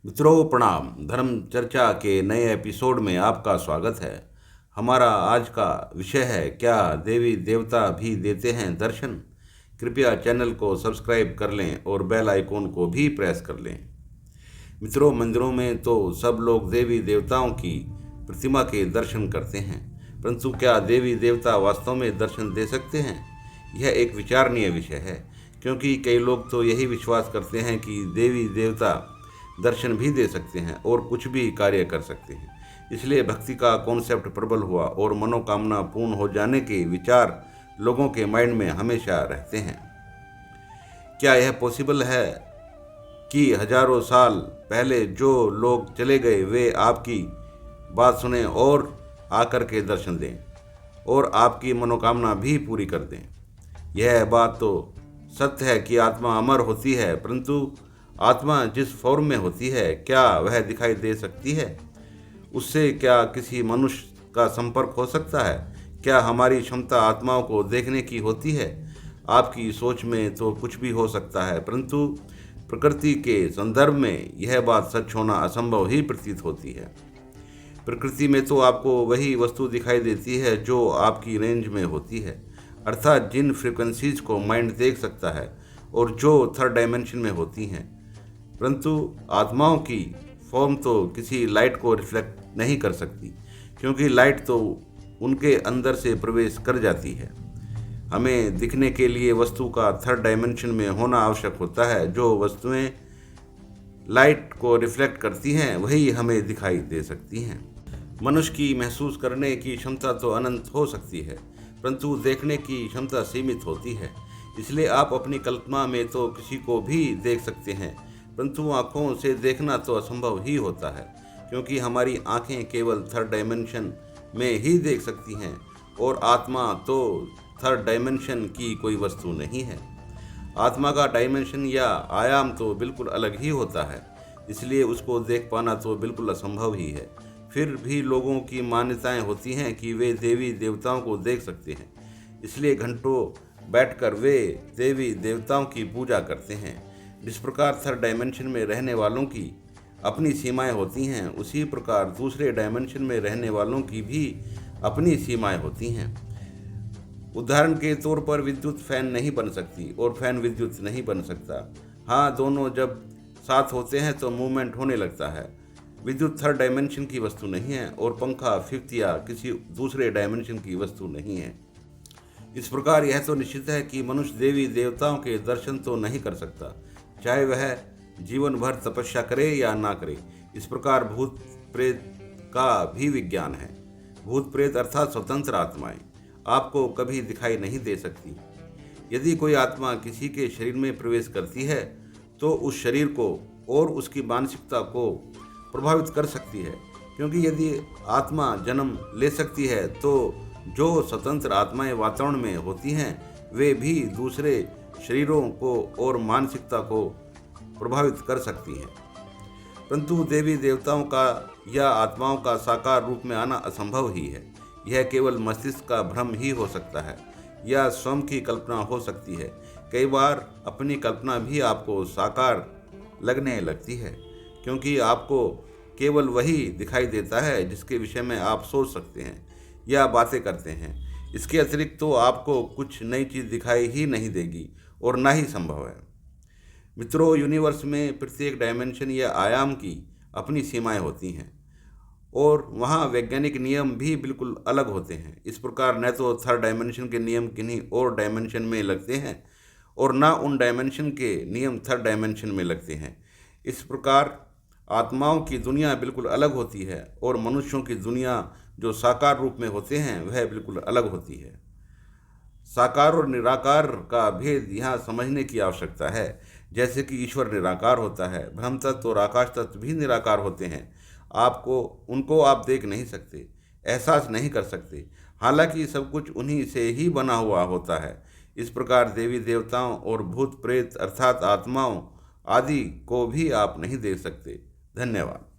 मित्रों प्रणाम। धर्म चर्चा के नए एपिसोड में आपका स्वागत है। हमारा आज का विषय है, क्या देवी देवता भी देते हैं दर्शन। कृपया चैनल को सब्सक्राइब कर लें और बेल आइकॉन को भी प्रेस कर लें। मित्रों, मंदिरों में तो सब लोग देवी देवताओं की प्रतिमा के दर्शन करते हैं, परंतु क्या देवी देवता वास्तव में दर्शन दे सकते हैं? यह एक विचारणीय विषय है, क्योंकि कई लोग तो यही विश्वास करते हैं कि देवी देवता दर्शन भी दे सकते हैं और कुछ भी कार्य कर सकते हैं। इसलिए भक्ति का कॉन्सेप्ट प्रबल हुआ और मनोकामना पूर्ण हो जाने के विचार लोगों के माइंड में हमेशा रहते हैं। क्या यह पॉसिबल है कि हजारों साल पहले जो लोग चले गए वे आपकी बात सुने और आकर के दर्शन दें और आपकी मनोकामना भी पूरी कर दें? यह बात तो सत्य है कि आत्मा अमर होती है, परंतु आत्मा जिस फॉर्म में होती है, क्या वह दिखाई दे सकती है? उससे क्या किसी मनुष्य का संपर्क हो सकता है? क्या हमारी क्षमता आत्माओं को देखने की होती है? आपकी सोच में तो कुछ भी हो सकता है, परंतु प्रकृति के संदर्भ में यह बात सच होना असंभव ही प्रतीत होती है। प्रकृति में तो आपको वही वस्तु दिखाई देती है जो आपकी रेंज में होती है, अर्थात जिन फ्रिक्वेंसीज को माइंड देख सकता है और जो थर्ड डायमेंशन में होती हैं। परंतु आत्माओं की फॉर्म तो किसी लाइट को रिफ्लेक्ट नहीं कर सकती, क्योंकि लाइट तो उनके अंदर से प्रवेश कर जाती है। हमें दिखने के लिए वस्तु का थर्ड डायमेंशन में होना आवश्यक होता है। जो वस्तुएं लाइट को रिफ्लेक्ट करती हैं वही हमें दिखाई दे सकती हैं। मनुष्य की महसूस करने की क्षमता तो अनंत हो सकती है, परंतु देखने की क्षमता सीमित होती है। इसलिए आप अपनी कल्पना में तो किसी को भी देख सकते हैं, परंतु आँखों से देखना तो असंभव ही होता है, क्योंकि हमारी आँखें केवल थर्ड डायमेंशन में ही देख सकती हैं और आत्मा तो थर्ड डायमेंशन की कोई वस्तु नहीं है। आत्मा का डायमेंशन या आयाम तो बिल्कुल अलग ही होता है, इसलिए उसको देख पाना तो बिल्कुल असंभव ही है। फिर भी लोगों की मान्यताएं होती हैं कि वे देवी देवताओं को देख सकते हैं, इसलिए घंटों बैठकर वे देवी देवताओं की पूजा करते हैं। जिस प्रकार थर्ड डायमेंशन में रहने वालों की अपनी सीमाएं होती हैं, उसी प्रकार दूसरे डायमेंशन में रहने वालों की भी अपनी सीमाएं होती हैं। उदाहरण के तौर पर विद्युत फैन नहीं बन सकती और फैन विद्युत नहीं बन सकता। हाँ, दोनों जब साथ होते हैं तो मूवमेंट होने लगता है। विद्युत थर्ड डायमेंशन की वस्तु नहीं है और पंखा फिफ्थ या किसी दूसरे डायमेंशन की वस्तु नहीं है। इस प्रकार यह तो निश्चित है कि मनुष्य देवी देवताओं के दर्शन तो नहीं कर सकता, चाहे वह जीवन भर तपस्या करे या ना करे। इस प्रकार भूत प्रेत का भी विज्ञान है। भूत प्रेत अर्थात स्वतंत्र आत्माएं आपको कभी दिखाई नहीं दे सकती। यदि कोई आत्मा किसी के शरीर में प्रवेश करती है तो उस शरीर को और उसकी मानसिकता को प्रभावित कर सकती है, क्योंकि यदि आत्मा जन्म ले सकती है तो जो स्वतंत्र आत्माएं वातावरण में होती हैं वे भी दूसरे शरीरों को और मानसिकता को प्रभावित कर सकती हैं। परंतु देवी देवताओं का या आत्माओं का साकार रूप में आना असंभव ही है। यह केवल मस्तिष्क का भ्रम ही हो सकता है या स्वयं की कल्पना हो सकती है। कई बार अपनी कल्पना भी आपको साकार लगने लगती है, क्योंकि आपको केवल वही दिखाई देता है जिसके विषय में आप सोच सकते हैं या बातें करते हैं। इसके अतिरिक्त तो आपको कुछ नई चीज़ दिखाई ही नहीं देगी और ना ही संभव है। मित्रों, यूनिवर्स में प्रत्येक डायमेंशन या आयाम की अपनी सीमाएं होती हैं और वहाँ वैज्ञानिक नियम भी बिल्कुल अलग होते हैं। इस प्रकार न तो थर्ड डायमेंशन के नियम किन्हीं और डायमेंशन में लगते हैं और ना उन डायमेंशन के नियम थर्ड डायमेंशन में लगते हैं। इस प्रकार आत्माओं की दुनिया बिल्कुल अलग होती है और मनुष्यों की दुनिया जो साकार रूप में होते हैं वह बिल्कुल अलग होती है। साकार और निराकार का भेद यहाँ समझने की आवश्यकता है। जैसे कि ईश्वर निराकार होता है, ब्रह्म तत्व और आकाश तत्व भी निराकार होते हैं। उनको आप देख नहीं सकते, एहसास नहीं कर सकते, हालांकि सब कुछ उन्हीं से ही बना हुआ होता है। इस प्रकार देवी देवताओं और भूत प्रेत अर्थात आत्माओं आदि को भी आप नहीं देख सकते। धन्यवाद।